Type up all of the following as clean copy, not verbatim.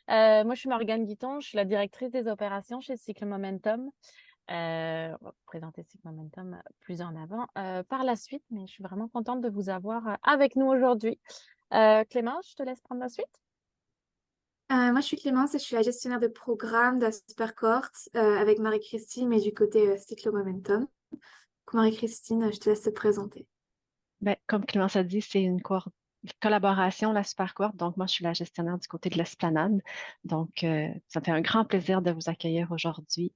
Moi, je suis Morgane Guiton, je suis la directrice des opérations chez Cycle Momentum. On va vous présenter Cycle Momentum plus en avant par la suite, mais je suis vraiment contente de vous avoir avec nous aujourd'hui. Clémence, je te laisse prendre la suite. Moi, je suis Clémence et je suis la gestionnaire de programme d'Aspercoort avec Marie-Christine, mais du côté Cyclo Momentum. Donc, Marie-Christine, je te laisse te présenter. Ben, comme Clémence a dit, c'est une collaboration, la Supercoop. Donc, moi, je suis la gestionnaire du côté de l'Esplanade. Donc, ça me fait un grand plaisir de vous accueillir aujourd'hui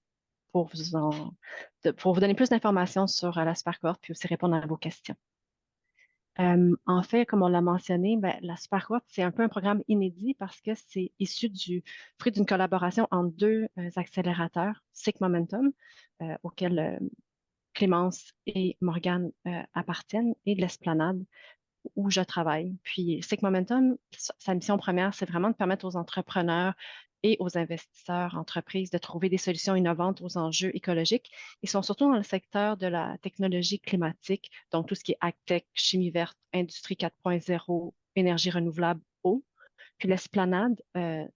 pour pour vous donner plus d'informations sur la Supercoop puis aussi répondre à vos questions. En fait, comme on l'a mentionné, ben, la Supercoop, c'est un peu un programme inédit parce que c'est issu du fruit d'une collaboration entre deux accélérateurs, SIC Momentum, auquel Clémence et Morgane appartiennent, et de l'Esplanade où je travaille. Puis, SIC Momentum, sa mission première, c'est vraiment de permettre aux entrepreneurs et aux investisseurs, entreprises, de trouver des solutions innovantes aux enjeux écologiques. Ils sont surtout dans le secteur de la technologie climatique, donc tout ce qui est agtech, chimie verte, industrie 4.0, énergie renouvelable, eau. Puis l'Esplanade,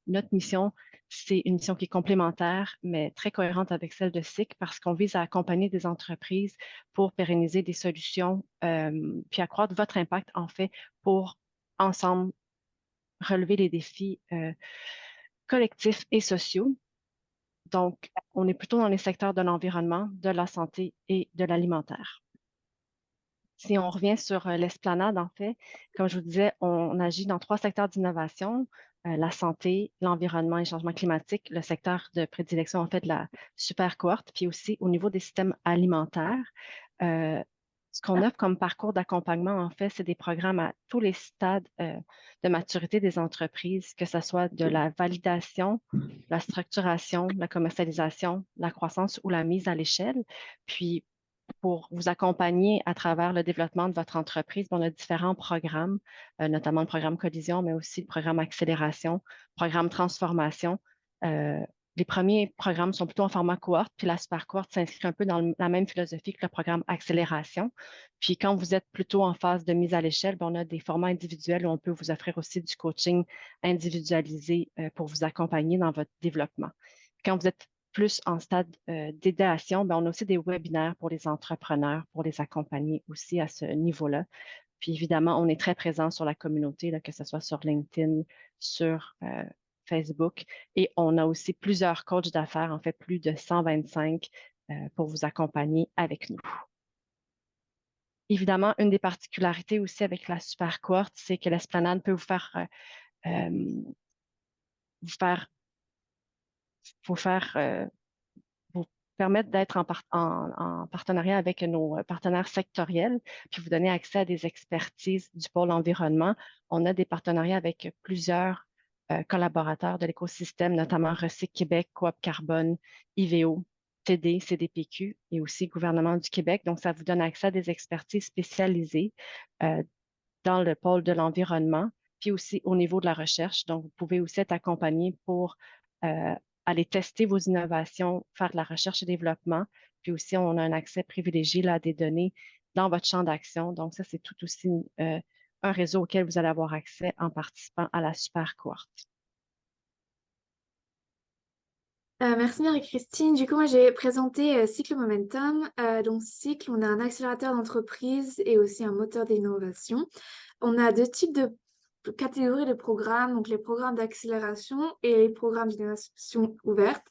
notre mission, c'est une mission qui est complémentaire, mais très cohérente avec celle de SIC parce qu'on vise à accompagner des entreprises pour pérenniser des solutions, puis accroître votre impact, en fait, pour ensemble relever les défis collectifs et sociaux. Donc, on est plutôt dans les secteurs de l'environnement, de la santé et de l'alimentaire. Si on revient sur l'esplanade, en fait, comme je vous disais, on agit dans trois secteurs d'innovation, la santé, l'environnement et le changement climatique, le secteur de prédilection, en fait, de la super cohorte, puis aussi au niveau des systèmes alimentaires. Euh, Ce qu'on offre comme parcours d'accompagnement, en fait, c'est des programmes à tous les stades de maturité des entreprises, que ce soit de la validation, la structuration, la commercialisation, la croissance ou la mise à l'échelle. Puis, pour vous accompagner à travers le développement de votre entreprise. On a différents programmes, notamment le programme Collision, mais aussi le programme Accélération, programme Transformation. Euh, les premiers programmes sont plutôt en format cohorte, puis la super cohorte s'inscrit un peu dans la même philosophie que le programme Accélération. Puis quand vous êtes plutôt en phase de mise à l'échelle, ben, on a des formats individuels où on peut vous offrir aussi du coaching individualisé pour vous accompagner dans votre développement. Quand vous êtes plus en stade d'idéation, ben, on a aussi des webinaires pour les entrepreneurs, pour les accompagner aussi à ce niveau-là. Puis évidemment, on est très présent sur la communauté, là, que ce soit sur LinkedIn, sur Facebook. Et on a aussi plusieurs coachs d'affaires, en fait plus de 125 pour vous accompagner avec nous. Évidemment, une des particularités aussi avec la super cohorte, c'est que l'esplanade peut vous faire, vous faire vous permettre d'être en partenariat avec nos partenaires sectoriels, puis vous donner accès à des expertises du pôle environnement. On a des partenariats avec plusieurs collaborateurs de l'écosystème, notamment Recyc Québec, Coop Carbone, IVO, TD, CDPQ et aussi Gouvernement du Québec. Donc, ça vous donne accès à des expertises spécialisées euh, dans le pôle de l'environnement, puis aussi au niveau de la recherche. Donc, vous pouvez aussi être accompagné pour euh, aller tester vos innovations, faire de la recherche et développement. Puis aussi, on a un accès privilégié là, à des données dans votre champ d'action. Donc, ça, c'est tout aussi un réseau auquel vous allez avoir accès en participant à la super cohorte. Merci Marie-Christine. Du coup, moi, j'ai présenté Cycle Momentum. Donc, Cycle, on a un accélérateur d'entreprise et aussi un moteur d'innovation. On a deux types de catégories de programmes, donc les programmes d'accélération et les programmes d'innovation ouverte.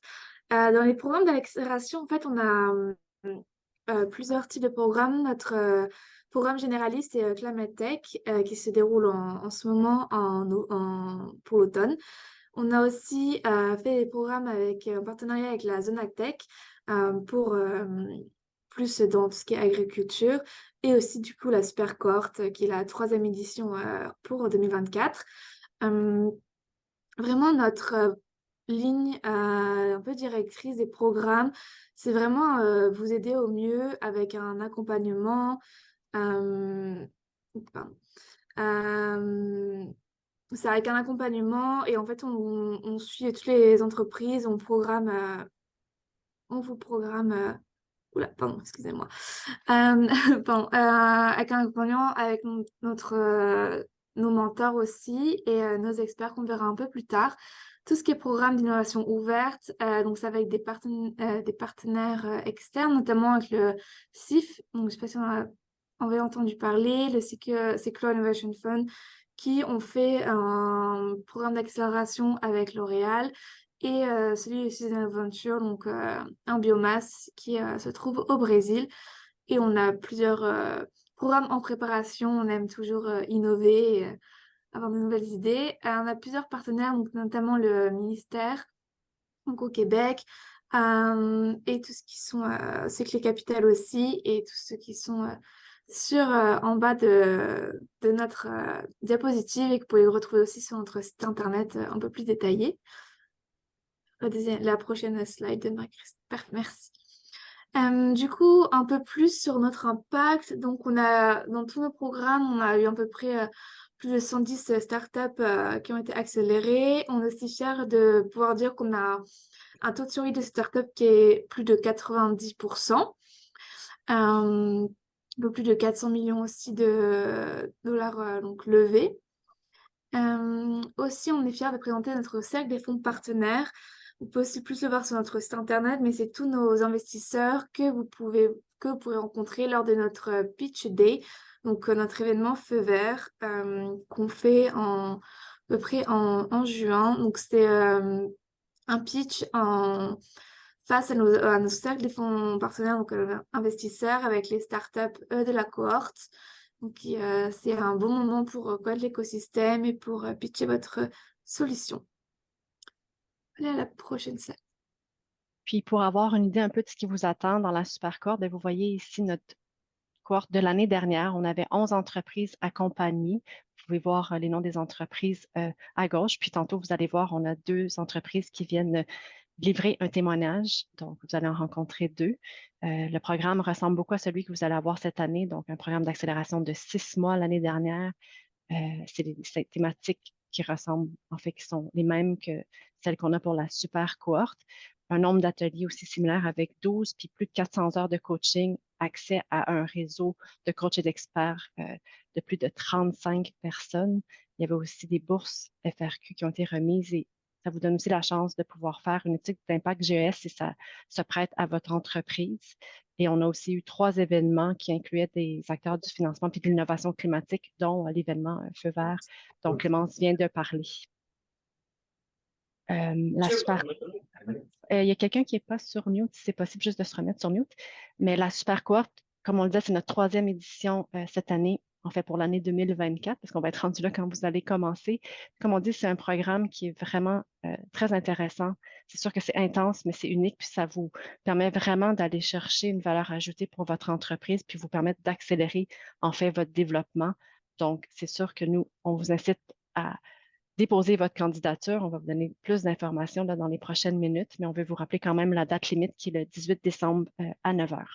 Dans les programmes d'accélération, en fait, on a plusieurs types de programmes. Notre programme généraliste est Climate Tech qui se déroule en ce moment pour l'automne. On a aussi fait des programmes avec un partenariat avec la Zone Agtech pour plus dans tout ce qui est agriculture et aussi du coup la Super Cohorte qui est la troisième édition pour 2024. Euh, Vraiment notre ligne un peu directrice des programmes, c'est vraiment vous aider au mieux avec un accompagnement. euh, pardon. Euh, c'est avec un accompagnement et en fait on suit toutes les entreprises, on vous programme. Oula, pardon, excusez-moi. Pardon, avec un accompagnement avec notre nos mentors aussi et nos experts qu'on verra un peu plus tard. tout ce qui est programme d'innovation ouverte, donc ça va avec des partenaires externes, notamment avec le CIF, donc je ne sais pas si on avait entendu parler, le Secure Innovation Fund, qui ont fait un programme d'accélération avec L'Oréal et celui de Citizen Venture, donc un biomasse qui se trouve au Brésil. Et on a plusieurs programmes en préparation, on aime toujours innover, et, avoir de nouvelles idées. On a plusieurs partenaires, donc notamment le ministère, donc au Québec, et tout ce qui sont Cycle Capital aussi, et tous ceux qui sont en bas de notre diapositive et que vous pouvez retrouver aussi sur notre site internet un peu plus détaillé. La prochaine slide de Marie-Christine. Merci. Du coup, un peu plus sur notre impact. Donc, dans tous nos programmes, on a eu à peu près plus de 110 startups qui ont été accélérées. On est aussi fiers de pouvoir dire qu'on a un taux de survie de startups qui est plus de 90%. Un peu plus de 400 millions aussi de dollars donc levés. Aussi, on est fiers de présenter notre cercle des fonds partenaires. Vous pouvez aussi plus le voir sur notre site internet, mais c'est tous nos investisseurs que vous pourrez rencontrer lors de notre Pitch Day, donc notre événement Feu Vert qu'on fait à peu près en juin. Donc c'est un pitch face à nos cercles des fonds partenaires, donc investisseurs avec les startups de la cohorte. Donc, c'est un bon moment pour connaître l'écosystème et pour pitcher votre solution. Allez à la prochaine slide. Puis pour avoir une idée un peu de ce qui vous attend dans la super cohorte, vous voyez ici notre cohorte de l'année dernière. On avait 11 entreprises accompagnées. Vous pouvez voir les noms des entreprises à gauche. Puis tantôt, vous allez voir, on a 2 entreprises qui viennent livrer un témoignage. Donc, vous allez en rencontrer 2. Le programme ressemble beaucoup à celui que vous allez avoir cette année, donc un programme d'accélération de 6 mois l'année dernière. C'est des thématiques qui ressemblent, en fait, qui sont les mêmes que celles qu'on a pour la super cohorte. Un nombre d'ateliers aussi similaire avec 12 puis plus de 400 heures de coaching, accès à un réseau de coachs et d'experts de plus de 35 personnes. Il y avait aussi des bourses FRQ qui ont été remises et ça vous donne aussi la chance de pouvoir faire une étude d'impact GES si ça se prête à votre entreprise. Et on a aussi eu 3 événements qui incluaient des acteurs du financement puis de l'innovation climatique, dont l'événement Feu Vert dont Clémence vient de parler. La super... il y a quelqu'un qui n'est pas sur mute, si c'est possible juste de se remettre sur mute. Mais la super cohorte, comme on le disait, c'est notre 3e édition cette année, en fait pour l'année 2024, parce qu'on va être rendu là quand vous allez commencer. Comme on dit, c'est un programme qui est vraiment très intéressant. C'est sûr que c'est intense, mais c'est unique, puis ça vous permet vraiment d'aller chercher une valeur ajoutée pour votre entreprise, puis vous permettre d'accélérer en fait votre développement. Donc, c'est sûr que nous, on vous incite à déposer votre candidature. On va vous donner plus d'informations dans les prochaines minutes, mais on veut vous rappeler quand même la date limite qui est le 18 décembre à 9 h.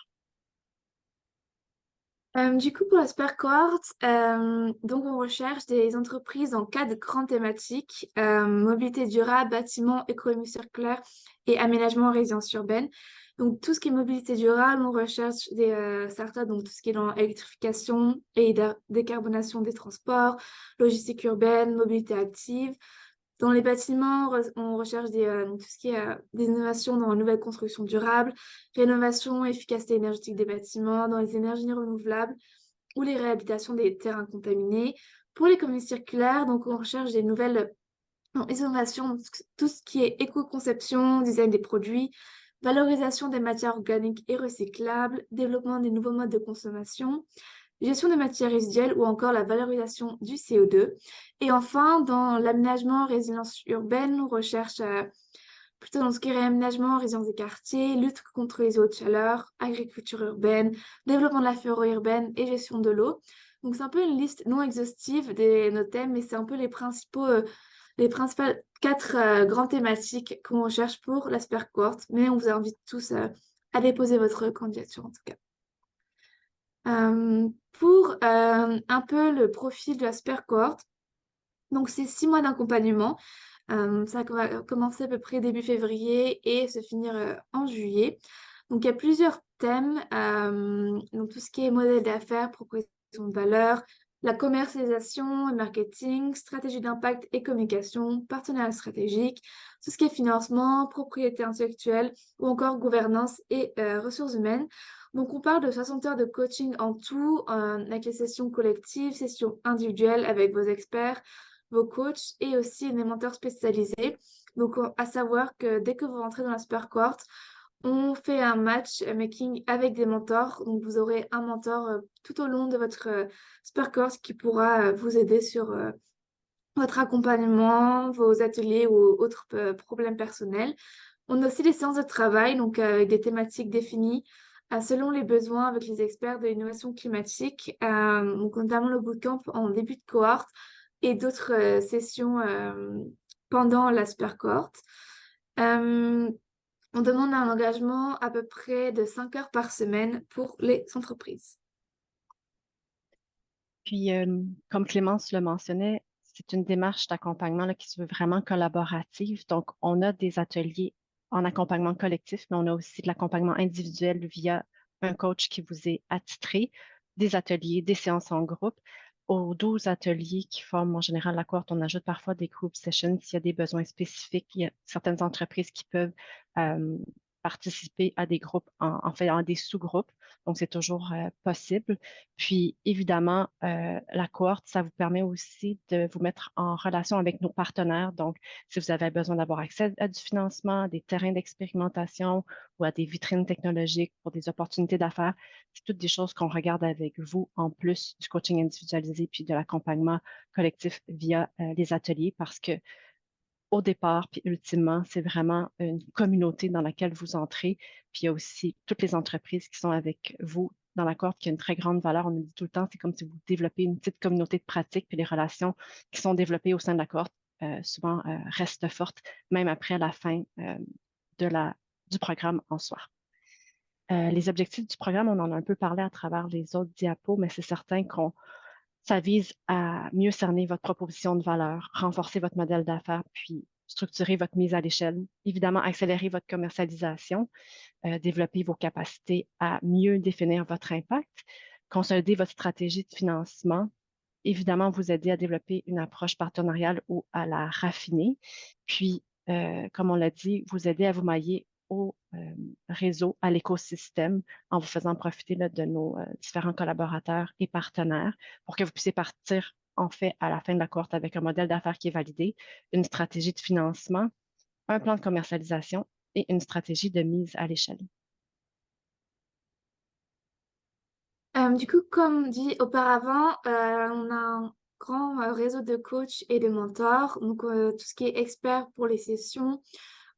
Du coup, pour la super cohorte, donc on recherche des entreprises en 4 grandes thématiques, mobilité durable, bâtiment, économie circulaire et aménagement résidence urbaine. Donc tout ce qui est mobilité durable, on recherche des startups, donc tout ce qui est dans l'électrification et décarbonation des transports, logistique urbaine, mobilité active. Dans les bâtiments, on recherche tout ce qui est des innovations dans la nouvelle construction durable, rénovation, efficacité énergétique des bâtiments, dans les énergies renouvelables ou les réhabilitations des terrains contaminés. Pour l'économie circulaire, donc on recherche des nouvelles innovations, tout ce qui est éco-conception, design des produits, valorisation des matières organiques et recyclables, développement des nouveaux modes de consommation, gestion des matières résiduelles ou encore la valorisation du CO2. Et enfin, dans l'aménagement, résilience urbaine, on recherche plutôt dans ce qui est réaménagement, résilience des quartiers, lutte contre les eaux de chaleur, agriculture urbaine, développement de la forêt urbaine et gestion de l'eau. Donc c'est un peu une liste non exhaustive de nos thèmes, mais c'est un peu les principales 4 grandes thématiques qu'on recherche pour la super cohorte. Mais on vous invite tous à déposer votre candidature en tout cas. Pour un peu le profil de la super cohorte, donc c'est 6 mois d'accompagnement. Ça va commencer à peu près début février et se finir en juillet. Donc il y a plusieurs thèmes, donc tout ce qui est modèle d'affaires, proposition de valeur, la commercialisation et marketing, stratégie d'impact et communication, partenariat stratégique, tout ce qui est financement, propriété intellectuelle ou encore gouvernance et ressources humaines. Donc, on parle de 60 heures de coaching en tout, avec les sessions collectives, sessions individuelles avec vos experts, vos coachs et aussi des mentors spécialisés. Donc, à savoir que dès que vous rentrez dans la super cohorte, on fait un matchmaking avec des mentors. Donc, vous aurez un mentor tout au long de votre super course qui pourra vous aider sur votre accompagnement, vos ateliers ou autres problèmes personnels. On a aussi les séances de travail, donc avec des thématiques définies selon les besoins avec les experts de l'innovation climatique, donc notamment le bootcamp en début de cohorte et d'autres sessions pendant la super cohorte. Euh, on demande un engagement à peu près de 5 heures par semaine pour les entreprises. Puis, comme Clémence le mentionnait, c'est une démarche d'accompagnement là, qui se veut vraiment collaborative. Donc, on a des ateliers en accompagnement collectif, mais on a aussi de l'accompagnement individuel via un coach qui vous est attitré, des ateliers, des séances en groupe. Aux 12 ateliers qui forment en général la cohorte, on ajoute parfois des group sessions s'il y a des besoins spécifiques. Il y a certaines entreprises qui peuvent euh, participer à des groupes, en fait, en des sous-groupes. Donc, c'est toujours possible. Puis, évidemment, la cohorte, ça vous permet aussi de vous mettre en relation avec nos partenaires. Donc, si vous avez besoin d'avoir accès à du financement, à des terrains d'expérimentation ou à des vitrines technologiques pour des opportunités d'affaires, c'est toutes des choses qu'on regarde avec vous en plus du coaching individualisé puis de l'accompagnement collectif via les ateliers parce que au départ, puis ultimement, c'est vraiment une communauté dans laquelle vous entrez. Puis il y a aussi toutes les entreprises qui sont avec vous dans la cohorte qui a une très grande valeur. On nous dit tout le temps, c'est comme si vous développez une petite communauté de pratique, puis les relations qui sont développées au sein de la cohorte souvent restent fortes, même après la fin de du programme en soi. Les objectifs du programme, on en a un peu parlé à travers les autres diapos, mais c'est certain qu'on ça vise à mieux cerner votre proposition de valeur, renforcer votre modèle d'affaires, puis structurer votre mise à l'échelle. Évidemment, accélérer votre commercialisation, développer vos capacités à mieux définir votre impact, consolider votre stratégie de financement, évidemment, vous aider à développer une approche partenariale ou à la raffiner. Puis, comme on l'a dit, vous aider à vous mailler au réseau, à l'écosystème, en vous faisant profiter là, de nos différents collaborateurs et partenaires pour que vous puissiez partir, en fait, à la fin de la cohorte avec un modèle d'affaires qui est validé, une stratégie de financement, un plan de commercialisation et une stratégie de mise à l'échelle. Du coup, comme dit auparavant, on a un grand réseau de coachs et de mentors. Donc, tout ce qui est expert pour les sessions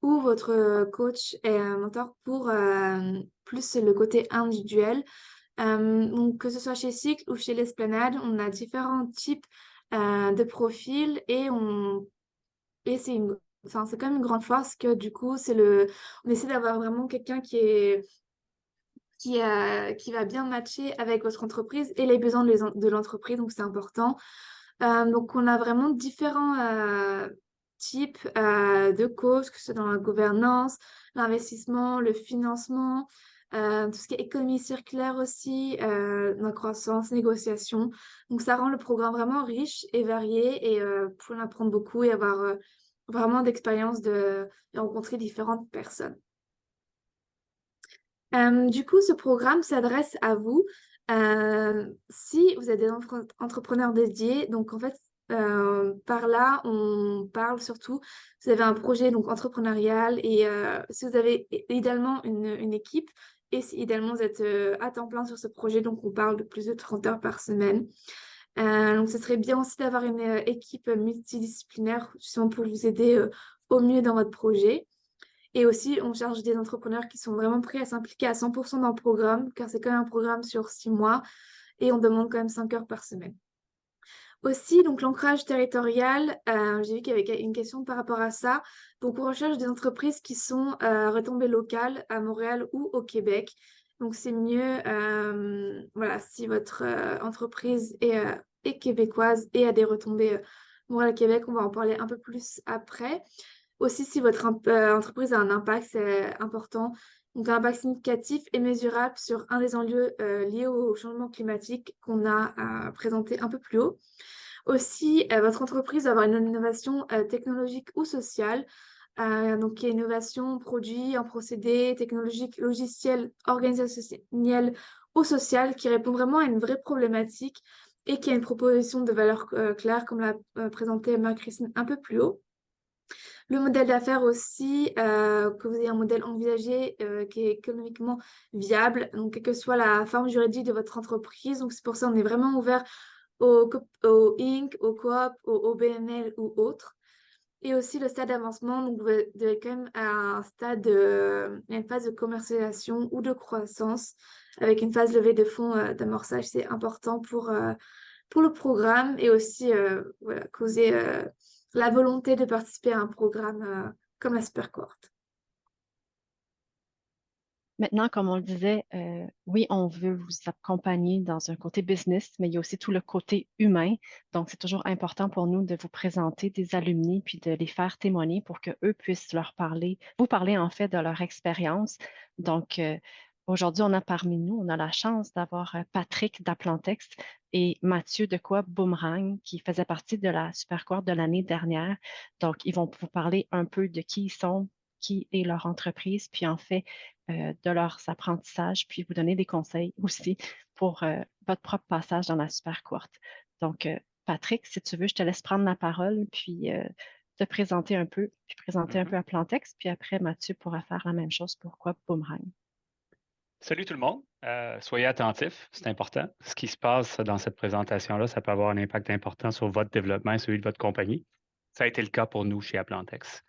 ou votre coach et mentor pour plus le côté individuel. Donc, que ce soit chez Cycle ou chez l'Esplanade, on a différents types de profils et c'est quand même une grande force que du coup, on essaie d'avoir vraiment quelqu'un qui va bien matcher avec votre entreprise et les besoins de l'entreprise, donc c'est important. Donc on a vraiment différents types de causes, que ce soit dans la gouvernance, l'investissement, le financement, tout ce qui est économie circulaire aussi, la croissance, négociation. Donc ça rend le programme vraiment riche et varié et pour en apprendre beaucoup et avoir vraiment d'expérience et rencontrer différentes personnes. Du coup, ce programme s'adresse à vous si vous êtes des entrepreneurs dédiés. Donc, en fait, par là, on parle surtout, vous avez un projet donc entrepreneurial et si vous avez idéalement une équipe et si idéalement vous êtes à temps plein sur ce projet, donc on parle de plus de 30 heures par semaine. Donc, ce serait bien aussi d'avoir une équipe multidisciplinaire justement pour vous aider au mieux dans votre projet. Et aussi, on cherche des entrepreneurs qui sont vraiment prêts à s'impliquer à 100% dans le programme, car c'est quand même un programme sur 6 mois et on demande quand même 5 heures par semaine. Aussi, donc l'ancrage territorial, j'ai vu qu'il y avait une question par rapport à ça. Donc, on recherche des entreprises qui sont retombées locales à Montréal ou au Québec. Donc, c'est mieux, voilà, si votre entreprise est québécoise et a des retombées Montréal-Québec, on va en parler un peu plus après. Aussi, si votre entreprise a un impact, c'est important Donc, un impact significatif et mesurable sur un des enjeux liés au changement climatique qu'on a présenté un peu plus haut. Aussi, votre entreprise doit avoir une innovation technologique ou sociale. Donc, qui est innovation, produit, en procédé, technologique, logiciel, organisationnel ou social, qui répond vraiment à une vraie problématique et qui a une proposition de valeur claire, comme l'a présenté Marie-Christine un peu plus haut. Le modèle d'affaires aussi, que vous ayez un modèle envisagé qui est économiquement viable, donc quelle que soit la forme juridique de votre entreprise. Donc, c'est pour ça qu'on est vraiment ouvert au Inc., au coop, au OBNL ou autres. Et aussi le stade d'avancement, donc vous devez quand même à un stade, une phase de commercialisation ou de croissance avec une phase levée de fonds d'amorçage, c'est important pour le programme et aussi voilà, causer la volonté de participer à un programme comme la Supercohort. Maintenant, comme on le disait, oui, on veut vous accompagner dans un côté business, mais il y a aussi tout le côté humain. Donc, c'est toujours important pour nous de vous présenter des alumni puis de les faire témoigner pour qu'eux puissent leur parler, vous parler en fait de leur expérience. Donc, aujourd'hui, on a parmi nous, on a la chance d'avoir Patrick d'Aplantex et Mathieu de Coop Boomerang qui faisait partie de la Supercohort de l'année dernière. Donc, ils vont vous parler un peu de qui ils sont, qui est leur entreprise, puis en fait, de leurs apprentissages, puis vous donner des conseils aussi pour votre propre passage dans la super courte. Donc, Patrick, si tu veux, je te laisse prendre la parole, puis te présenter un peu, puis présenter un peu à Plantex, puis après, Mathieu pourra faire la même chose pour Coop Boomerang. Salut tout le monde. Soyez attentifs, c'est important. Ce qui se passe dans cette présentation-là, ça peut avoir un impact important sur votre développement et celui de votre compagnie. Ça a été le cas pour nous chez Aplantex.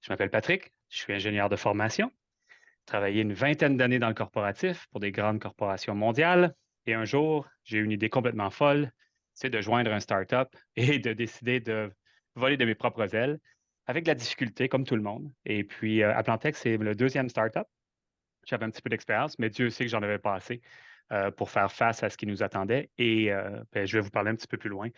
Je m'appelle Patrick, je suis ingénieur de formation, travaillé une vingtaine d'années dans le corporatif pour des grandes corporations mondiales. Et un jour, j'ai eu une idée complètement folle, c'est de joindre un start-up et de décider de voler de mes propres ailes avec de la difficulté, comme tout le monde. Et puis, Aplantex, c'est le deuxième start-up. J'avais un petit peu d'expérience, mais Dieu sait que j'en avais pas assez pour faire face à ce qui nous attendait. Et je vais vous parler un petit peu plus loin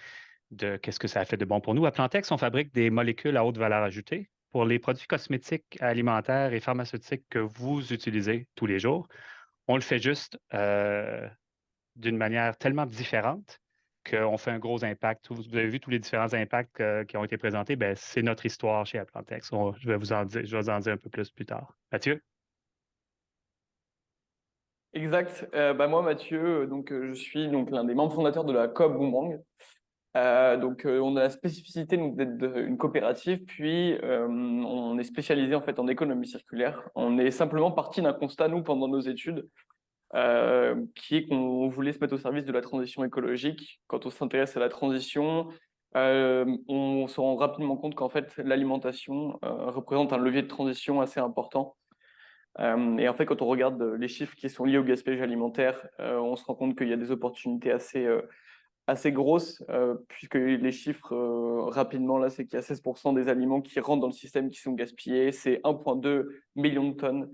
de qu'est-ce que ça a fait de bon pour nous. À Plantex, on fabrique des molécules à haute valeur ajoutée pour les produits cosmétiques, alimentaires et pharmaceutiques que vous utilisez tous les jours. On le fait juste d'une manière tellement différente qu'on fait un gros impact. Vous avez vu tous les différents impacts qui ont été présentés. Ben, c'est notre histoire chez Aplantex. Je vais vous en dire, je vais vous en dire un peu plus tard. Mathieu? Exact. Moi, Mathieu, je suis donc l'un des membres fondateurs de la Coop Boomerang. On a la spécificité donc, d'être une coopérative, puis on est spécialisé en fait en économie circulaire. On est simplement parti d'un constat, nous, pendant nos études, qui est qu'on voulait se mettre au service de la transition écologique. Quand on s'intéresse à la transition, on se rend rapidement compte qu'en fait, l'alimentation représente un levier de transition assez important. Et en fait, quand on regarde les chiffres qui sont liés au gaspillage alimentaire, on se rend compte qu'il y a des opportunités assez grosses, puisque les chiffres, rapidement, là, c'est qu'il y a 16% des aliments qui rentrent dans le système qui sont gaspillés. C'est 1,2 million de tonnes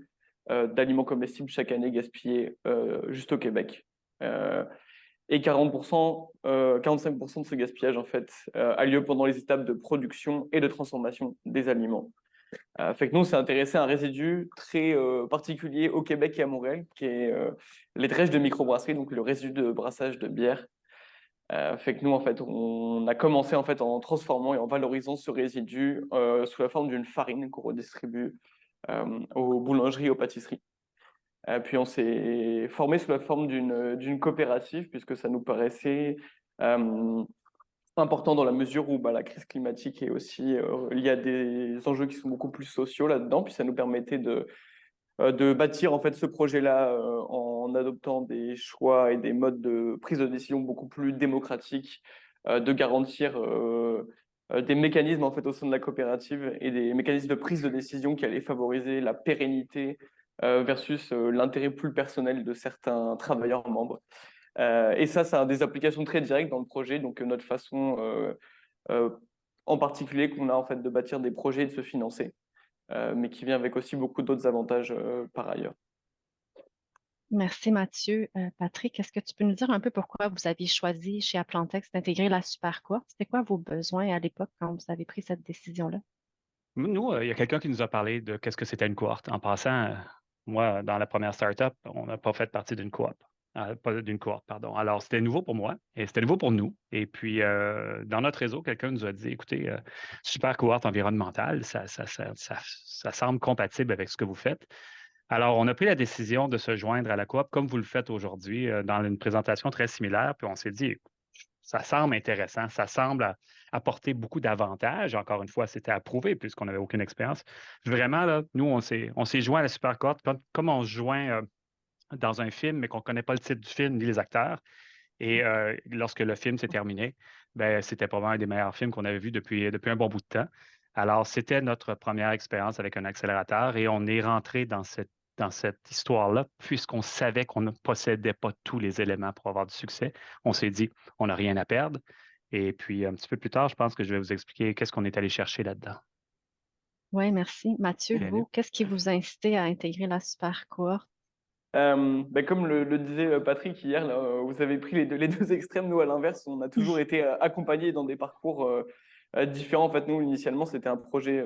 d'aliments comestibles chaque année gaspillés juste au Québec. Et 45% de ce gaspillage, en fait, a lieu pendant les étapes de production et de transformation des aliments. Fait que nous, on s'est intéressé à un résidu très particulier au Québec et à Montréal, qui est les drèches de microbrasserie, donc le résidu de brassage de bière. Fait que nous, en fait, on a commencé en fait en transformant et en valorisant ce résidu sous la forme d'une farine qu'on redistribue aux boulangeries et aux pâtisseries. Puis on s'est formé sous la forme d'une coopérative, puisque ça nous paraissait important dans la mesure où la crise climatique est aussi liée à des enjeux qui sont beaucoup plus sociaux là-dedans, puis ça nous permettait de bâtir en fait ce projet-là en adoptant des choix et des modes de prise de décision beaucoup plus démocratiques, de garantir des mécanismes en fait au sein de la coopérative et des mécanismes de prise de décision qui allaient favoriser la pérennité versus l'intérêt plus personnel de certains travailleurs membres. Et ça a des applications très directes dans le projet. Donc, notre façon en particulier qu'on a en fait de bâtir des projets et de se financer, mais qui vient avec aussi beaucoup d'autres avantages par ailleurs. Merci Mathieu. Patrick, est-ce que tu peux nous dire un peu pourquoi vous aviez choisi chez Aplantex d'intégrer la super courte? C'était quoi vos besoins à l'époque quand vous avez pris cette décision-là? Nous, il y a quelqu'un qui nous a parlé de qu'est-ce que c'était une cohorte. En passant, Moi, dans la première startup, on n'a pas fait partie d'une coop. Pas d'une cohorte, pardon. Alors, c'était nouveau pour moi et c'était nouveau pour nous. Et puis, dans notre réseau, quelqu'un nous a dit, écoutez, super cohorte environnementale, ça semble compatible avec ce que vous faites. Alors, on a pris la décision de se joindre à la coop comme vous le faites aujourd'hui, dans une présentation très similaire. Puis on s'est dit, ça semble intéressant, ça semble apporter beaucoup d'avantages. Encore une fois, c'était approuvé puisqu'on n'avait aucune expérience. Vraiment, là, nous, on s'est joint à la super cohorte comme on se joint dans un film, mais qu'on ne connaît pas le titre du film ni les acteurs. Et lorsque le film s'est terminé, ben, c'était probablement un des meilleurs films qu'on avait vu depuis un bon bout de temps. Alors, c'était notre première expérience avec un accélérateur et on est rentré dans cette histoire-là puisqu'on savait qu'on ne possédait pas tous les éléments pour avoir du succès. On s'est dit, on n'a rien à perdre. Et puis, un petit peu plus tard, je pense que je vais vous expliquer qu'est-ce qu'on est allé chercher là-dedans. Oui, merci. Mathieu, Philippe. vous, qu'est-ce qui vous a incité à intégrer la super cohorte? Comme le disait Patrick hier, là, vous avez pris les deux extrêmes. Nous, à l'inverse, on a toujours été accompagnés dans des parcours différents. En fait, nous, initialement, c'était un projet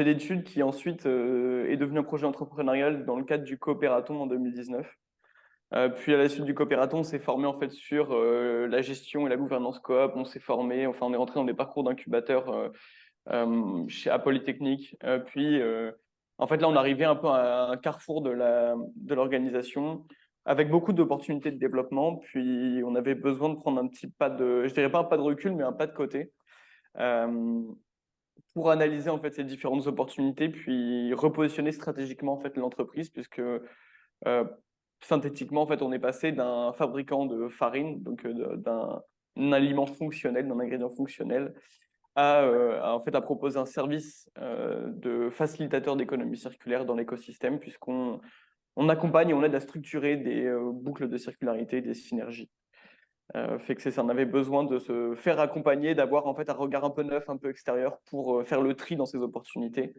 d'études qui ensuite est devenu un projet entrepreneurial dans le cadre du Coopératon en 2019. Puis à la suite du Coopératon, on s'est formé en fait sur la gestion et la gouvernance coop. On s'est formé, enfin, on est rentré dans des parcours d'incubateurs à Polytechnique. En fait, là, on arrivait un peu à un carrefour de l'organisation avec beaucoup d'opportunités de développement. Puis, on avait besoin de prendre un petit pas je dirais pas un pas de recul, mais un pas de côté euh, pour analyser en fait ces différentes opportunités, puis repositionner stratégiquement en fait l'entreprise, puisque synthétiquement, en fait, on est passé d'un fabricant de farine, donc d'un aliment fonctionnel, d'un ingrédient fonctionnel, en fait, à proposer un service de facilitateur d'économie circulaire dans l'écosystème, puisqu'on accompagne et on aide à structurer des boucles de circularité, des synergies. Fait que c'est ça, on avait besoin de se faire accompagner, d'avoir en fait un regard un peu neuf, un peu extérieur pour faire le tri dans ces opportunités.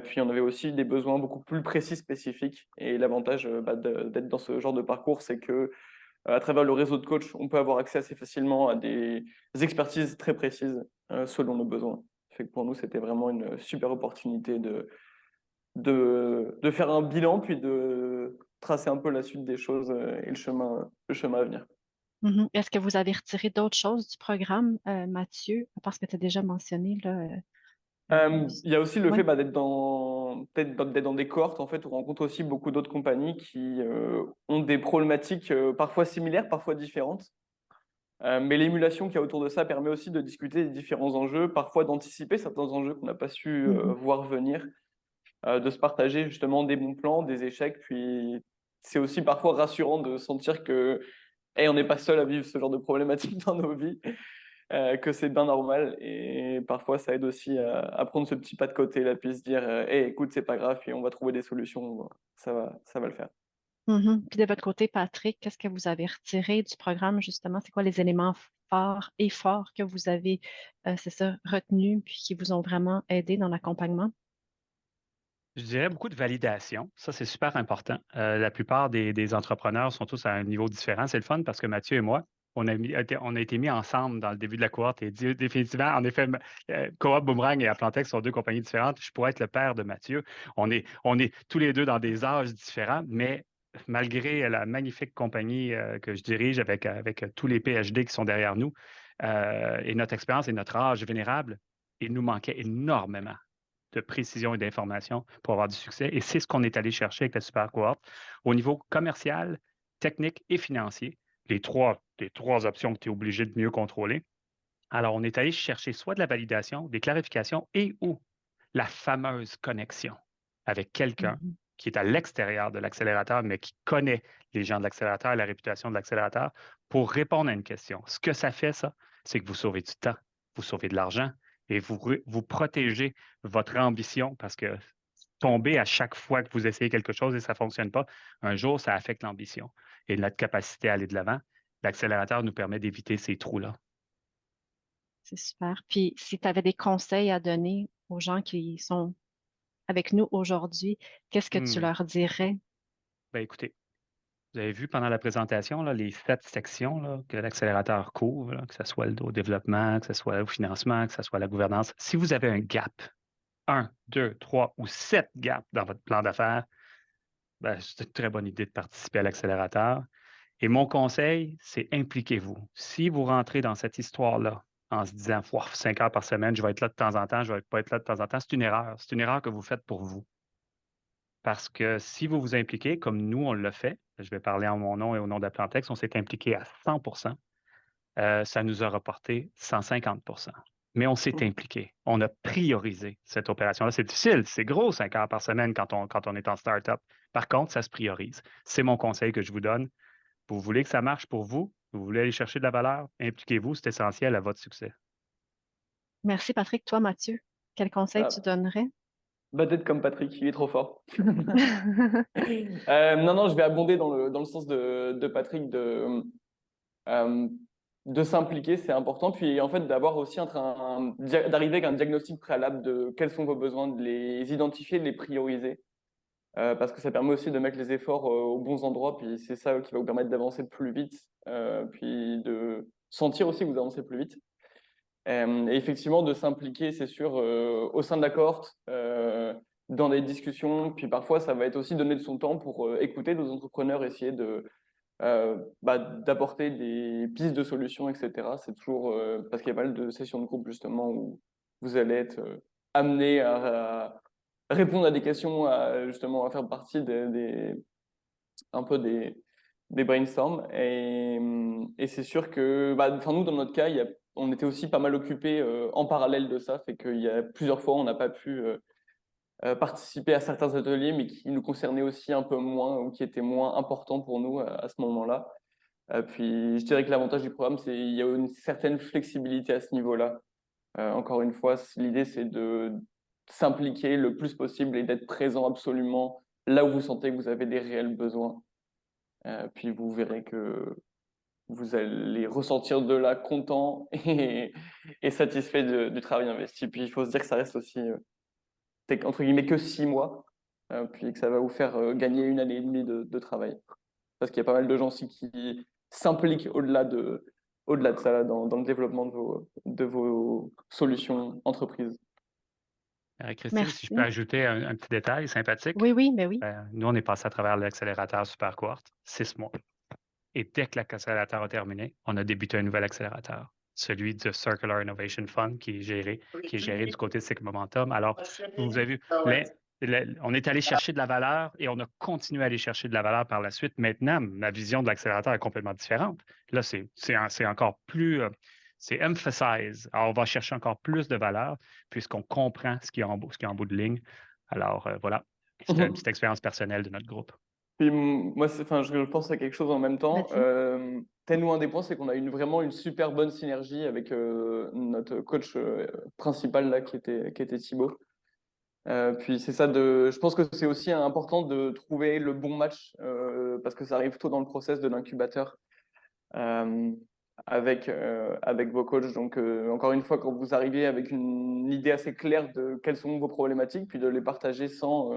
Puis on avait aussi des besoins beaucoup plus précis, spécifiques. Et l'avantage d'être dans ce genre de parcours, c'est que à travers le réseau de coach, on peut avoir accès assez facilement à des expertises très précises selon nos besoins. Fait que pour nous, c'était vraiment une super opportunité de faire un bilan, puis de tracer un peu la suite des choses et le chemin à venir. Mhm. Est-ce que vous avez retiré d'autres choses du programme, Mathieu, parce que tu as déjà mentionné là, Il y a aussi le fait oui. d'être dans des cohortes. En fait, on rencontre aussi beaucoup d'autres compagnies qui ont des problématiques parfois similaires, parfois différentes. Mais l'émulation qu'il y a autour de ça permet aussi de discuter des différents enjeux, parfois d'anticiper certains enjeux qu'on n'a pas su Mhm. voir venir, de se partager justement des bons plans, des échecs. Puis c'est aussi parfois rassurant de sentir que on n'est pas seul à vivre ce genre de problématiques dans nos vies, que c'est bien normal. Et parfois, ça aide aussi à prendre ce petit pas de côté, là, puis se dire écoute, c'est pas grave, puis on va trouver des solutions, ça va le faire. Mhm. Puis de votre côté, Patrick, qu'est-ce que vous avez retiré du programme, justement? C'est quoi les éléments forts que vous avez, c'est ça, retenus, puis qui vous ont vraiment aidé dans l'accompagnement? Je dirais beaucoup de validation. Ça, c'est super important. La plupart des entrepreneurs sont tous à un niveau différent. C'est le fun parce que Mathieu et moi, on a été mis ensemble dans le début de la cohorte et définitivement, en effet, Coop Boomerang et Aplantex sont deux compagnies différentes. Je pourrais être le père de Mathieu. On est tous les deux dans des âges différents, mais malgré la magnifique compagnie que je dirige avec tous les PhD qui sont derrière nous et notre expérience et notre âge vénérable, il nous manquait énormément de précision et d'information pour avoir du succès. Et c'est ce qu'on est allé chercher avec la super cohorte au niveau commercial, technique et financier. Les trois options que tu es obligé de mieux contrôler. Alors, on est allé chercher soit de la validation, des clarifications et ou la fameuse connexion avec quelqu'un Mhm. qui est à l'extérieur de l'accélérateur, mais qui connaît les gens de l'accélérateur et la réputation de l'accélérateur pour répondre à une question. Ce que ça fait, ça, c'est que vous sauvez du temps, vous sauvez de l'argent et vous protégez votre ambition parce que tomber à chaque fois que vous essayez quelque chose et ça ne fonctionne pas, un jour, ça affecte l'ambition et notre capacité à aller de l'avant. L'accélérateur nous permet d'éviter ces trous-là. C'est super. Puis si tu avais des conseils à donner aux gens qui sont avec nous aujourd'hui, qu'est-ce que tu Hmm. leur dirais? Ben, écoutez, vous avez vu pendant la présentation là, les 7 sections là, que l'accélérateur couvre, là, que ce soit au développement, que ce soit au financement, que ce soit à la gouvernance. Si vous avez un gap, 1, 2, 3 ou 7 gaps dans votre plan d'affaires, ben, c'est une très bonne idée de participer à l'accélérateur. Et mon conseil, c'est impliquez-vous. Si vous rentrez dans cette histoire-là en se disant, 5 heures par semaine, je vais être là de temps en temps, je vais pas être là de temps en temps, c'est une erreur. C'est une erreur que vous faites pour vous. Parce que si vous vous impliquez, comme nous, on l'a fait, je vais parler en mon nom et au nom d'Aplantex, on s'est impliqué à 100 ça nous a rapporté 150 mais on s'est impliqué. On a priorisé cette opération-là. C'est difficile, c'est gros 5 heures par semaine quand on est en start-up. Par contre, ça se priorise. C'est mon conseil que je vous donne. Vous voulez que ça marche pour vous? Vous voulez aller chercher de la valeur? Impliquez-vous, c'est essentiel à votre succès. Merci, Patrick. Toi, Mathieu, quel conseil tu Ah, donnerais? bah, d'être comme Patrick, il est trop fort. Non, je vais abonder dans le sens de Patrick euh, de s'impliquer, c'est important. Puis en fait, d'avoir aussi d'arriver avec un diagnostic préalable de quels sont vos besoins, de les identifier, de les prioriser. Parce que ça permet aussi de mettre les efforts aux bons endroits, puis c'est ça qui va vous permettre d'avancer plus vite, puis de sentir aussi que vous avancez plus vite. Et effectivement, de s'impliquer, c'est sûr, au sein de la cohorte, dans des discussions. Puis parfois, ça va être aussi donner de son temps pour écouter nos entrepreneurs, essayer d'apporter des pistes de solutions, etc. C'est toujours parce qu'il y a pas mal de sessions de groupe justement où vous allez être amené à répondre à des questions, justement à faire partie un peu des brainstorms. Et c'est sûr que, enfin nous dans notre cas, on était aussi pas mal occupés en parallèle de ça, fait qu'il y a plusieurs fois on n'a pas pu participer à certains ateliers, mais qui nous concernaient aussi un peu moins ou qui étaient moins importants pour nous à ce moment-là. Puis je dirais que l'avantage du programme, c'est qu'il y a une certaine flexibilité à ce niveau-là. Encore une fois, l'idée, c'est de s'impliquer le plus possible et d'être présent absolument là où vous sentez que vous avez des réels besoins. Puis vous verrez que vous allez ressortir de là content et satisfait du travail investi. Puis il faut se dire que ça reste aussi, entre guillemets, que 6 mois, puis que ça va vous faire gagner 1 année et demie de travail. Parce qu'il y a pas mal de gens aussi qui s'impliquent au-delà de ça, là, dans le développement de vos solutions entreprises. Christine, si je peux Merci. ajouter un petit détail sympathique. Oui, oui, mais oui. Nous, on est passé à travers l'accélérateur Super Quartz, 6 mois. Et dès que l'accélérateur a terminé, on a débuté un nouvel accélérateur, celui de Circular Innovation Fund, qui est géré du côté de Cycle Momentum. Alors, vous avez vu, on est allé chercher de la valeur et on a continué à aller chercher de la valeur par la suite. Maintenant, ma vision de l'accélérateur est complètement différente. Là, c'est encore plus, c'est emphasize. Alors, on va chercher encore plus de valeur puisqu'on comprend ce qui est en bout de ligne. Alors, voilà, c'était une petite expérience personnelle de notre groupe. Puis moi, enfin, je pense à quelque chose en même temps. Vas-y. Nous, un des points, c'est qu'on a vraiment une super bonne synergie avec notre coach principal là, qui était Thibaut. Puis c'est ça, je pense que c'est aussi important de trouver le bon match parce que ça arrive tôt dans le process de l'incubateur euh, avec vos coachs. Donc, encore une fois, quand vous arrivez avec une idée assez claire de quelles sont vos problématiques, puis de les partager sans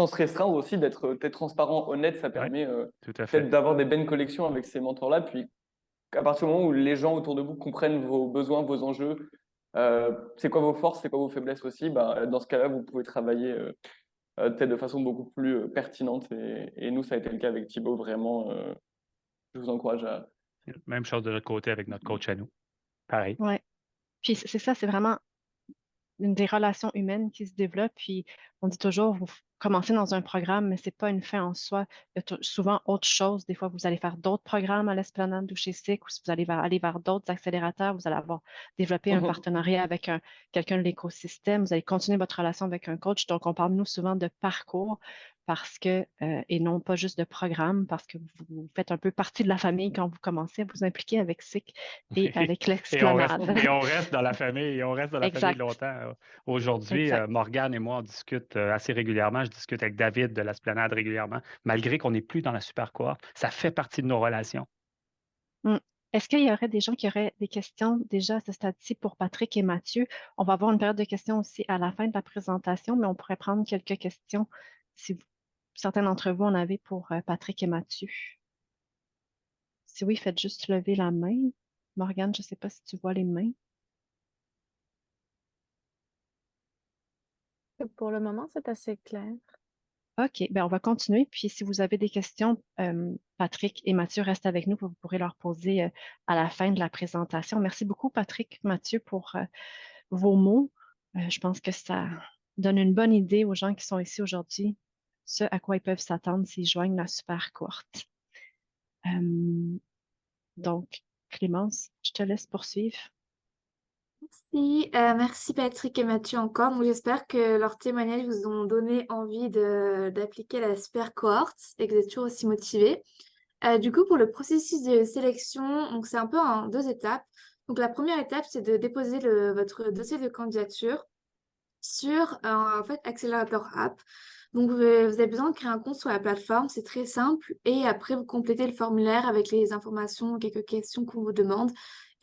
se restreindre aussi, d'être transparent, honnête, ça Oui, permet tout à peut-être fait. d'avoir des bonnes collections avec ces mentors-là. Puis à partir du moment où les gens autour de vous comprennent vos besoins, vos enjeux, c'est quoi vos forces, c'est quoi vos faiblesses aussi, dans ce cas-là, vous pouvez travailler peut-être de façon beaucoup plus pertinente. Et nous, ça a été le cas avec Thibaut, vraiment. Je vous encourage à. Même chose de l'autre côté avec notre coach à nous. Pareil. Oui. Puis c'est ça, c'est vraiment des relations humaines qui se développent. Puis on dit toujours, vous commencez dans un programme, mais c'est pas une fin en soi. Il y a souvent autre chose. Des fois, vous allez faire d'autres programmes à l'Esplanade ou chez SIC, ou si vous allez aller vers d'autres accélérateurs, vous allez avoir développé un partenariat avec quelqu'un de l'écosystème. Vous allez continuer votre relation avec un coach. Donc, on parle, nous, souvent de parcours et non pas juste de programme, parce que vous faites un peu partie de la famille quand vous commencez à vous impliquer avec SIC et avec l'Esplanade. Et on reste dans la famille, et on reste dans la famille Exact. longtemps. Aujourd'hui, Exact. Morgane et moi, on discute assez régulièrement. Je discute avec David de l'Esplanade régulièrement, malgré qu'on n'est plus dans la super cohorte. Ça fait partie de nos relations. Hmm. Est-ce qu'il y aurait des gens qui auraient des questions déjà à ce stade-ci pour Patrick et Mathieu? On va avoir une période de questions aussi à la fin de la présentation, mais on pourrait prendre quelques questions si certains d'entre vous en avez pour Patrick et Mathieu. Si oui, faites juste lever la main. Morgane, je ne sais pas si tu vois les mains. Pour le moment, c'est assez clair. OK, ben on va continuer. Puis si vous avez des questions, Patrick et Mathieu restent avec nous, vous pourrez leur poser à la fin de la présentation. Merci beaucoup, Patrick, Mathieu, pour vos mots. Je pense que ça donne une bonne idée aux gens qui sont ici aujourd'hui, ce à quoi ils peuvent s'attendre s'ils joignent la super courte. Donc, Clémence, je te laisse poursuivre. Merci, merci Patrick et Mathieu encore. Donc, j'espère que leurs témoignages vous ont donné envie d'appliquer la super cohorte et que vous êtes toujours aussi motivés. Du coup, pour le processus de sélection, donc c'est un peu en 2 étapes. Donc, la première étape, c'est de déposer votre dossier de candidature sur en fait Accelerator App. Donc, vous avez besoin de créer un compte sur la plateforme, c'est très simple. Et après, vous complétez le formulaire avec les informations, quelques questions qu'on vous demande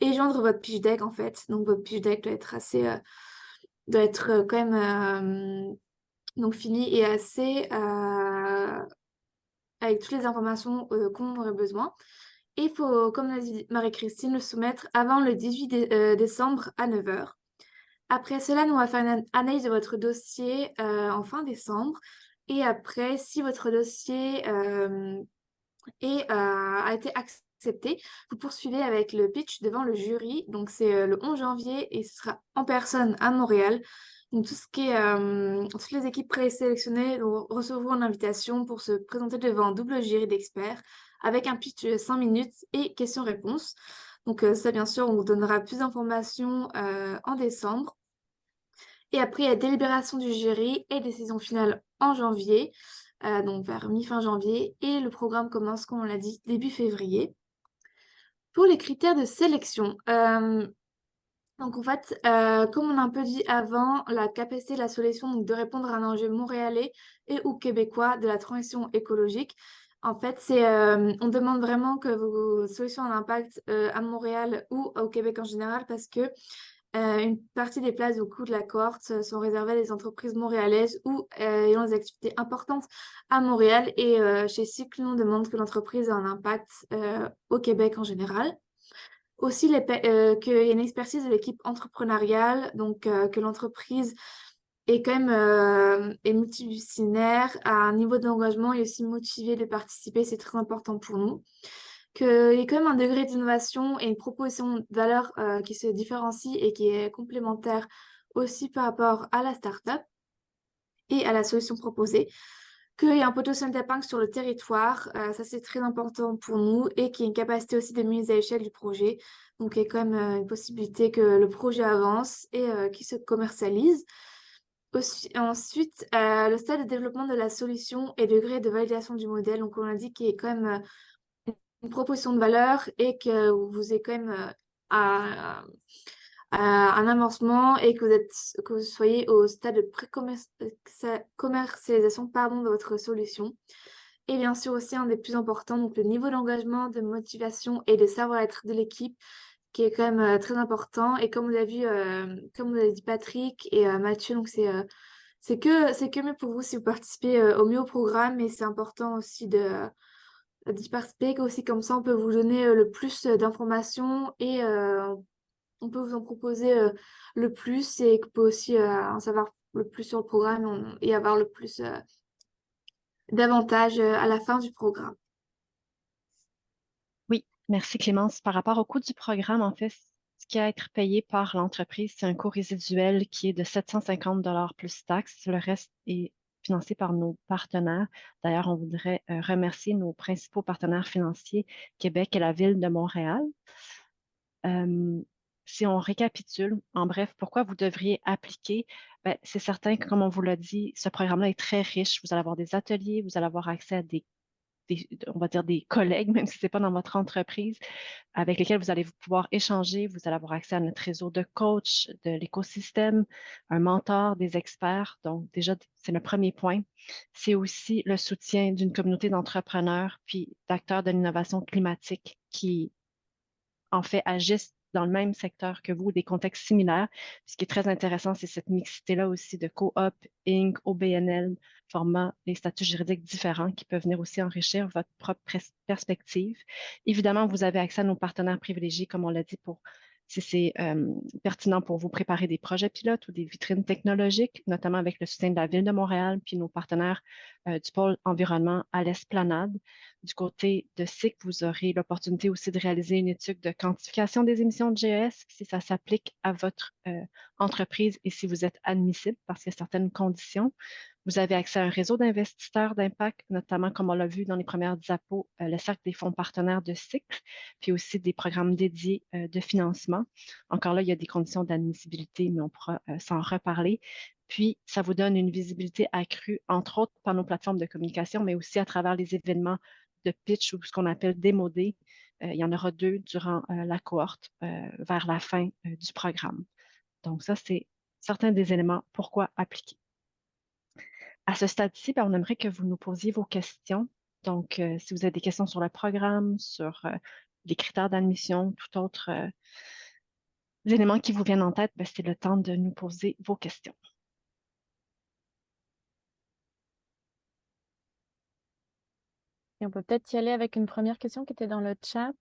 et joindre votre pitch deck en fait. Donc, votre pitch deck doit être doit être quand même donc fini et assez avec toutes les informations qu'on aurait besoin. Et il faut, comme l'a dit Marie-Christine, le soumettre avant le 18 décembre à 9 h. Après cela, nous, on va faire une analyse de votre dossier en fin décembre. Et après, si votre dossier a été accepté, vous poursuivez avec le pitch devant le jury. Donc, c'est le 11 janvier et ce sera en personne à Montréal. Donc, toutes les équipes présélectionnées recevront une invitation pour se présenter devant un double jury d'experts avec un pitch de 5 minutes et questions-réponses. Donc, ça, bien sûr, on vous donnera plus d'informations en décembre. Et après, il y a délibération du jury et décision finale en janvier, donc vers mi-fin janvier. Et le programme commence, comme on l'a dit, début février. Pour les critères de sélection, donc en fait, comme on a un peu dit avant, la capacité de la solution donc, de répondre à un enjeu montréalais et ou québécois de la transition écologique. En fait, on demande vraiment que vos solutions aient un impact à Montréal ou au Québec en général parce que une partie des places au coût de la cohorte sont réservées à des entreprises montréalaises ou ayant des activités importantes à Montréal. Et chez Cycle, on demande que l'entreprise ait un impact au Québec en général. Aussi, qu'il y ait une expertise de l'équipe entrepreneuriale, donc que l'entreprise est quand même est multidisciplinaire, à un niveau d'engagement et aussi motivée de participer, c'est très important pour nous. Qu'il y ait quand même un degré d'innovation et une proposition de valeur qui se différencie et qui est complémentaire aussi par rapport à la startup et à la solution proposée. Qu'il y ait un potentiel d'impact sur le territoire, ça c'est très important pour nous, et qu'il y ait une capacité aussi de mise à échelle du projet. Donc il y a quand même une possibilité que le projet avance et qu'il se commercialise. Ensuite, le stade de développement de la solution et degré de validation du modèle. Donc on a dit qu'il y ait quand même une proposition de valeur et que vous êtes quand même à un amorcement et que vous soyez au stade de pré-commercialisation de votre solution. Et bien sûr aussi un des plus importants, donc le niveau d'engagement, de motivation et de savoir-être de l'équipe qui est quand même très important. Et comme vous avez vu, comme vous avez dit Patrick et Mathieu, donc c'est que mieux pour vous si vous participez au mieux au programme, mais c'est important aussi d'y participer, aussi comme ça on peut vous donner le plus d'informations et on peut vous en proposer le plus et qu'on peut aussi en savoir le plus sur le programme et avoir le plus d'avantages à la fin du programme. Oui, merci Clémence. Par rapport au coût du programme, en fait, ce qui a à être payé par l'entreprise, c'est un coût résiduel qui est de 750 plus taxes. Le reste est financé par nos partenaires. D'ailleurs, on voudrait remercier nos principaux partenaires financiers, Québec et la Ville de Montréal. Si on récapitule, en bref, pourquoi vous devriez appliquer, ben, c'est certain que, comme on vous l'a dit, ce programme-là est très riche. Vous allez avoir des ateliers, vous allez avoir accès à on va dire des collègues, même si ce n'est pas dans votre entreprise, avec lesquels vous allez pouvoir échanger. Vous allez avoir accès à notre réseau de coachs, de l'écosystème, un mentor, des experts. Donc, déjà, c'est le premier point. C'est aussi le soutien d'une communauté d'entrepreneurs puis d'acteurs de l'innovation climatique qui, en fait, agissent dans le même secteur que vous, des contextes similaires. Ce qui est très intéressant, c'est cette mixité-là aussi de coop, Inc., OBNL, formats et statuts juridiques différents qui peuvent venir aussi enrichir votre propre perspective. Évidemment, vous avez accès à nos partenaires privilégiés, comme on l'a dit, pour si c'est pertinent pour vous préparer des projets pilotes ou des vitrines technologiques, notamment avec le soutien de la Ville de Montréal puis nos partenaires du pôle environnement à l'Esplanade. Du côté de SIC, vous aurez l'opportunité aussi de réaliser une étude de quantification des émissions de GES si ça s'applique à votre entreprise et si vous êtes admissible parce qu'il y a certaines conditions. Vous avez accès à un réseau d'investisseurs d'impact, notamment, comme on l'a vu dans les premières diapos, le cercle des fonds partenaires de Cycle, puis aussi des programmes dédiés de financement. Encore là, il y a des conditions d'admissibilité, mais on pourra s'en reparler. Puis, ça vous donne une visibilité accrue, entre autres par nos plateformes de communication, mais aussi à travers les événements de pitch ou ce qu'on appelle démodé. Il y en aura 2 durant la cohorte vers la fin du programme. Donc, ça, c'est certains des éléments pourquoi appliquer. À ce stade-ci, on aimerait que vous nous posiez vos questions. Donc, si vous avez des questions sur le programme, sur les critères d'admission, tout autre élément qui vous viennent en tête, c'est le temps de nous poser vos questions. Et on peut peut-être y aller avec une première question qui était dans le chat.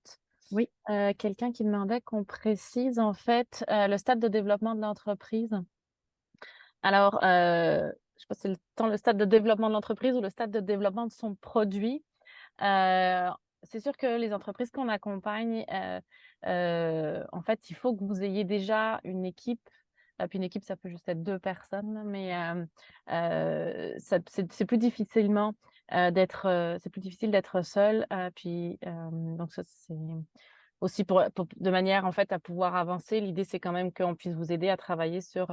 Oui. Quelqu'un qui demandait qu'on précise en fait le stade de développement de l'entreprise. Alors, je ne sais pas si c'est le stade de développement de l'entreprise ou le stade de développement de son produit. C'est sûr que les entreprises qu'on accompagne, en fait, il faut que vous ayez déjà une équipe. Puis une équipe, ça peut juste être 2 personnes, mais c'est plus difficilement c'est plus difficile d'être seul. Donc ça, c'est aussi de manière en fait à pouvoir avancer. L'idée, c'est quand même qu'on puisse vous aider à travailler sur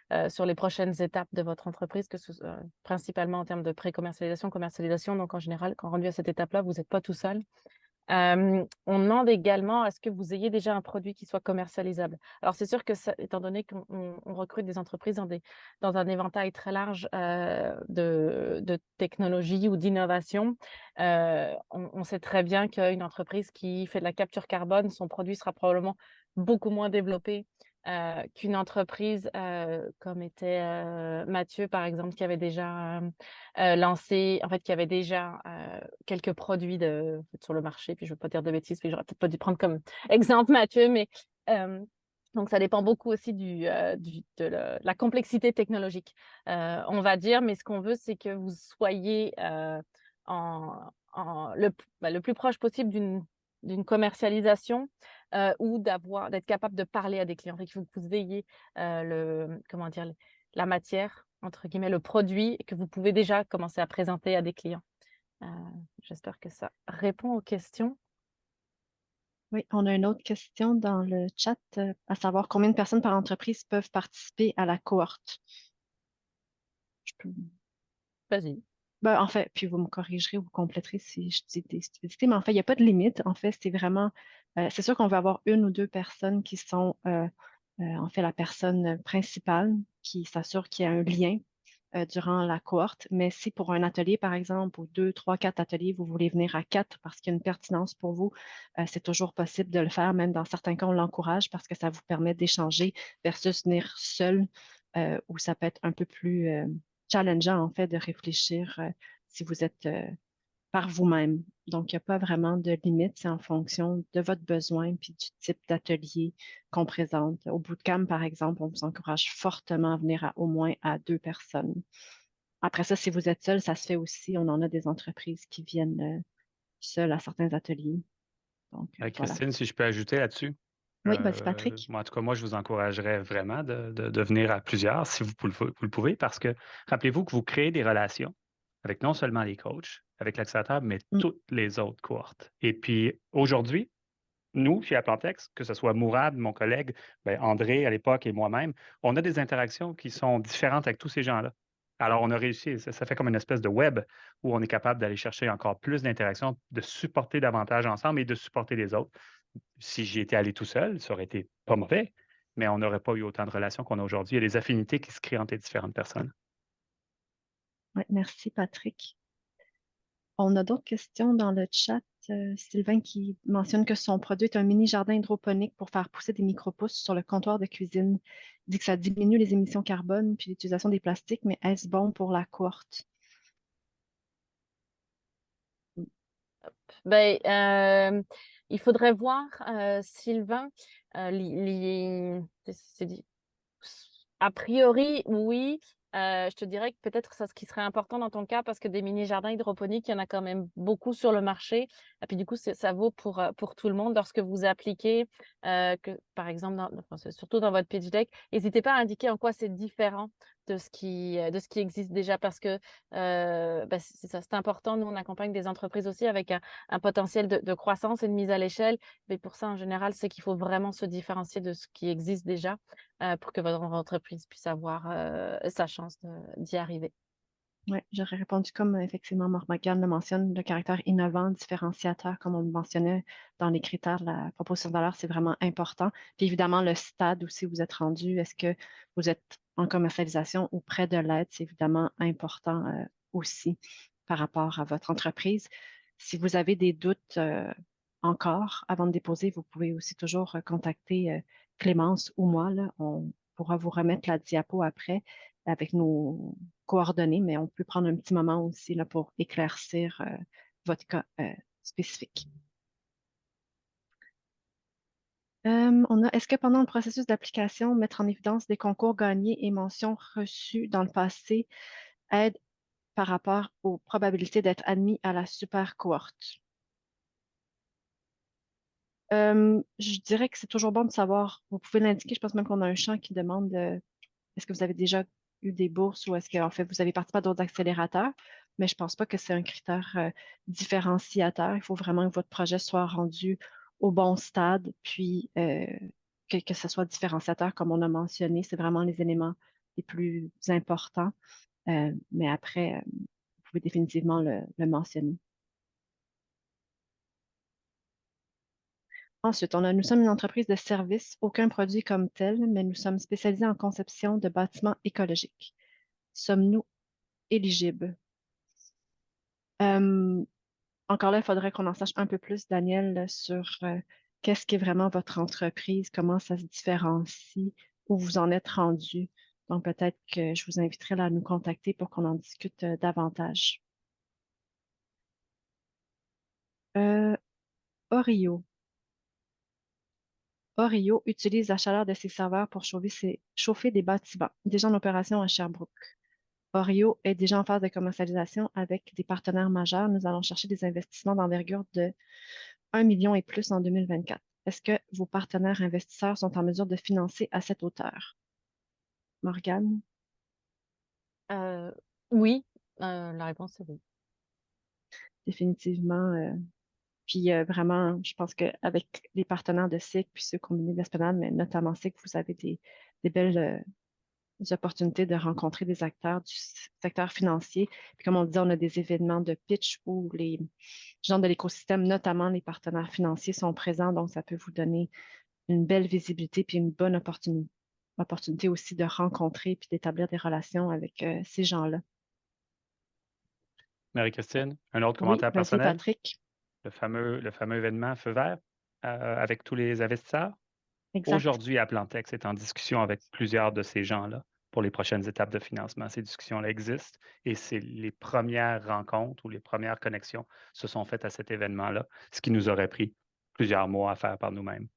les prochaines étapes de votre entreprise, que ce soit principalement en termes de pré-commercialisation, commercialisation. Donc en général, quand rendu à cette étape-là, vous n'êtes pas tout seul. On demande également à ce que vous ayez déjà un produit qui soit commercialisable. Alors, c'est sûr que étant donné qu'on recrute des entreprises dans un éventail très large de technologies ou d'innovation, on sait très bien qu'une entreprise qui fait de la capture carbone, son produit sera probablement beaucoup moins développé qu'une entreprise comme était Mathieu, par exemple, qui avait déjà lancé, en fait, qui avait déjà quelques produits sur le marché. Puis je ne veux pas dire de bêtises, puis j'aurais peut-être pas dû prendre comme exemple Mathieu, mais donc ça dépend beaucoup aussi de la complexité technologique, on va dire. Mais ce qu'on veut, c'est que vous soyez le plus proche possible d'une commercialisation ou d'être capable de parler à des clients. Il faut que vous ayez la matière, entre guillemets, le produit que vous pouvez déjà commencer à présenter à des clients. J'espère que ça répond aux questions. Oui, on a une autre question dans le chat, à savoir combien de personnes par entreprise peuvent participer à la cohorte. Je peux... Vas-y. En fait, puis vous me corrigerez ou vous compléterez si je dis des stupidités, mais en fait, il n'y a pas de limite. En fait, c'est vraiment, c'est sûr qu'on va avoir 1 ou 2 personnes qui sont, en fait, la personne principale qui s'assure qu'il y a un lien durant la cohorte. Mais si pour un atelier, par exemple, ou 2, 3, 4 ateliers, vous voulez venir à 4 parce qu'il y a une pertinence pour vous, c'est toujours possible de le faire. Même dans certains cas, on l'encourage parce que ça vous permet d'échanger versus venir seul, où ça peut être un peu plus challengeant, en fait, de réfléchir si vous êtes par vous-même. Donc, il n'y a pas vraiment de limite, c'est en fonction de votre besoin puis du type d'atelier qu'on présente. Au bootcamp, par exemple, on vous encourage fortement à venir au moins à 2 personnes. Après ça, si vous êtes seul, ça se fait aussi. On en a des entreprises qui viennent seules à certains ateliers. Donc, Christine, voilà. si je peux ajouter là-dessus. Oui, vas-y, Patrick. Moi, en tout cas, moi, je vous encouragerais vraiment de venir à plusieurs si vous le pouvez, parce que rappelez-vous que vous créez des relations avec non seulement les coachs, avec l'accélérateur, mais toutes les autres cohortes. Et puis, aujourd'hui, nous, chez Aplantex, que ce soit Mourad, mon collègue, André à l'époque et moi-même, on a des interactions qui sont différentes avec tous ces gens-là. Alors, on a réussi, ça fait comme une espèce de web où on est capable d'aller chercher encore plus d'interactions, de supporter davantage ensemble et de supporter les autres. Si j'y étais allé tout seul, ça aurait été pas mauvais, mais on n'aurait pas eu autant de relations qu'on a aujourd'hui. Il y a des affinités qui se créent entre les différentes personnes. Oui, merci, Patrick. On a d'autres questions dans le chat. Sylvain qui mentionne que son produit est un mini jardin hydroponique pour faire pousser des micro-pousses sur le comptoir de cuisine. Il dit que ça diminue les émissions carbone puis l'utilisation des plastiques, mais est-ce bon pour la cohorte? Il faudrait voir, Sylvain, A priori, oui. Je te dirais que peut-être ça, ce qui serait important dans ton cas, parce que des mini-jardins hydroponiques, il y en a quand même beaucoup sur le marché. Et puis du coup, ça vaut pour tout le monde. Lorsque vous appliquez, par exemple, enfin, surtout dans votre pitch deck, n'hésitez pas à indiquer en quoi c'est différent de ce qui existe déjà, parce que c'est ça, c'est important. Nous, on accompagne des entreprises aussi avec un potentiel de croissance et de mise à l'échelle. Mais pour ça, en général, c'est qu'il faut vraiment se différencier de ce qui existe déjà pour que votre entreprise puisse avoir sa chance d'y arriver. Oui, j'aurais répondu comme effectivement Morgan le mentionne, le caractère innovant, différenciateur, comme on le mentionnait dans les critères de la proposition de valeur, c'est vraiment important. Puis évidemment, le stade où si vous êtes rendu, est-ce que vous êtes en commercialisation ou près de l'aide, c'est évidemment important aussi par rapport à votre entreprise. Si vous avez des doutes encore avant de déposer, vous pouvez aussi toujours contacter Clémence ou moi, là. On pourra vous remettre la diapo après avec nos coordonnées, mais on peut prendre un petit moment aussi là, pour éclaircir votre cas spécifique. Est-ce que pendant le processus d'application, mettre en évidence des concours gagnés et mentions reçues dans le passé aide par rapport aux probabilités d'être admis à la super cohorte? Je dirais que c'est toujours bon de savoir, vous pouvez l'indiquer, je pense même qu'on a un champ qui demande est-ce que vous avez déjà eu des bourses ou est-ce que en fait vous avez participé à d'autres accélérateurs, mais je pense pas que c'est un critère différenciateur. Il faut vraiment que votre projet soit rendu au bon stade, puis que ce soit différenciateur, comme on a mentionné, c'est vraiment les éléments les plus importants. Mais après, vous pouvez définitivement le mentionner. Ensuite, nous sommes une entreprise de services, aucun produit comme tel, mais nous sommes spécialisés en conception de bâtiments écologiques. Sommes-nous éligibles? Euh, Encore là, il faudrait qu'on en sache un peu plus, Daniel, sur qu'est-ce qui est vraiment votre entreprise, comment ça se différencie, où vous en êtes rendu. Donc, peut-être que je vous inviterai là à nous contacter pour qu'on en discute davantage. Euh, Orio. Orio utilise la chaleur de ses serveurs pour chauffer des bâtiments, déjà en opération à Sherbrooke. Orio est déjà en phase de commercialisation avec des partenaires majeurs. Nous allons chercher des investissements d'envergure de 1 million et plus en 2024. Est-ce que vos partenaires investisseurs sont en mesure de financer à cette hauteur? Morgane? Oui, la réponse est oui. Définitivement. Puis vraiment, je pense qu'avec les partenaires de SIC, puis ceux combinés d'Esplanade, mais notamment SIC, vous avez des belles opportunités de rencontrer des acteurs du secteur financier. Puis comme on dit, on a des événements de pitch où les gens de l'écosystème, notamment les partenaires financiers, sont présents. Donc, ça peut vous donner une belle visibilité puis une bonne opportunité aussi de rencontrer puis d'établir des relations avec ces gens-là. Marie-Christine, un autre Oui, commentaire vas-y, personnel, Patrick. le fameux événement Feu vert avec tous les investisseurs. Exact. Aujourd'hui, à Plantex est en discussion avec plusieurs de ces gens-là pour les prochaines étapes de financement. Ces discussions-là existent et c'est les premières rencontres ou les premières connexions se sont faites à cet événement-là, ce qui nous aurait pris plusieurs mois à faire par nous-mêmes.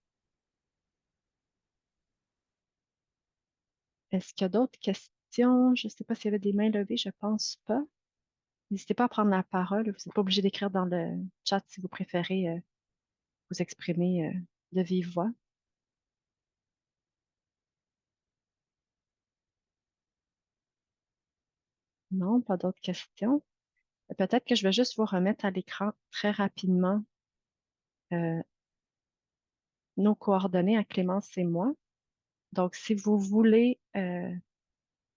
Est-ce qu'il y a d'autres questions? Je ne sais pas s'il y avait des mains levées, je ne pense pas. N'hésitez pas à prendre la parole. Vous n'êtes pas obligé d'écrire dans le chat si vous préférez vous exprimer de vive voix. Non, pas d'autres questions. Peut-être que je vais juste vous remettre à l'écran très rapidement euh, nos coordonnées à Clémence et moi. Donc, si vous voulez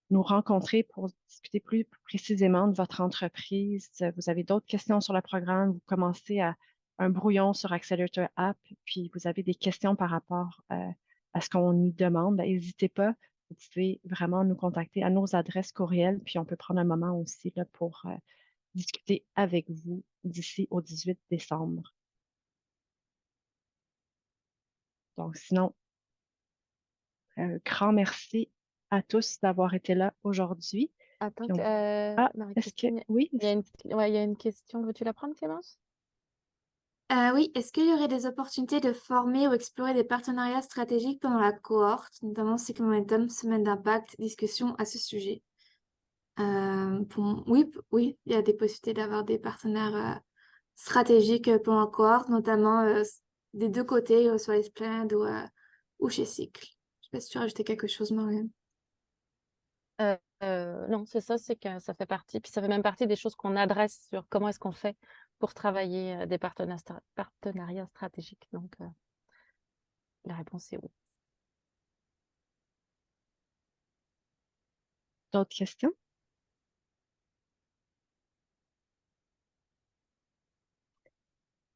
nous rencontrer pour discuter plus précisément de votre entreprise, vous avez d'autres questions sur le programme, vous commencez à un brouillon sur Accelerator App, puis vous avez des questions par rapport à ce qu'on y demande, n'hésitez pas. Vous pouvez vraiment nous contacter à nos adresses courriel, puis on peut prendre un moment aussi là, pour discuter avec vous d'ici au 18 décembre. Donc, sinon, grand merci à tous d'avoir été là aujourd'hui. Attends, Puis Ah, est-ce que... Marie-Christine, Oui, il y a une question. Veux-tu la prendre, Clémence? Oui, est-ce qu'il y aurait des opportunités de former ou explorer des partenariats stratégiques pendant la cohorte, notamment Cycle Momentum, Semaine d'impact, discussion à ce sujet? Oui, oui, il y a des possibilités d'avoir des partenaires stratégiques pendant la cohorte, notamment des deux côtés, soit Esplanade ou chez Cycle. Je sais pas si tu as rajouté quelque chose, Marianne. Non, c'est ça, c'est que ça fait partie, puis ça fait même partie des choses qu'on adresse sur comment est-ce qu'on fait pour travailler des partenariats stratégiques. Donc, la réponse est oui. D'autres questions?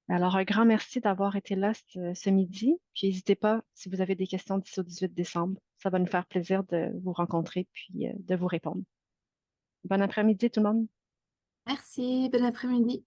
Alors, un grand merci d'avoir été là ce midi. Puis, n'hésitez pas, si vous avez des questions d'ici au 18 décembre, ça va nous faire plaisir de vous rencontrer puis de vous répondre. Bon après-midi, tout le monde. Merci, bon après-midi.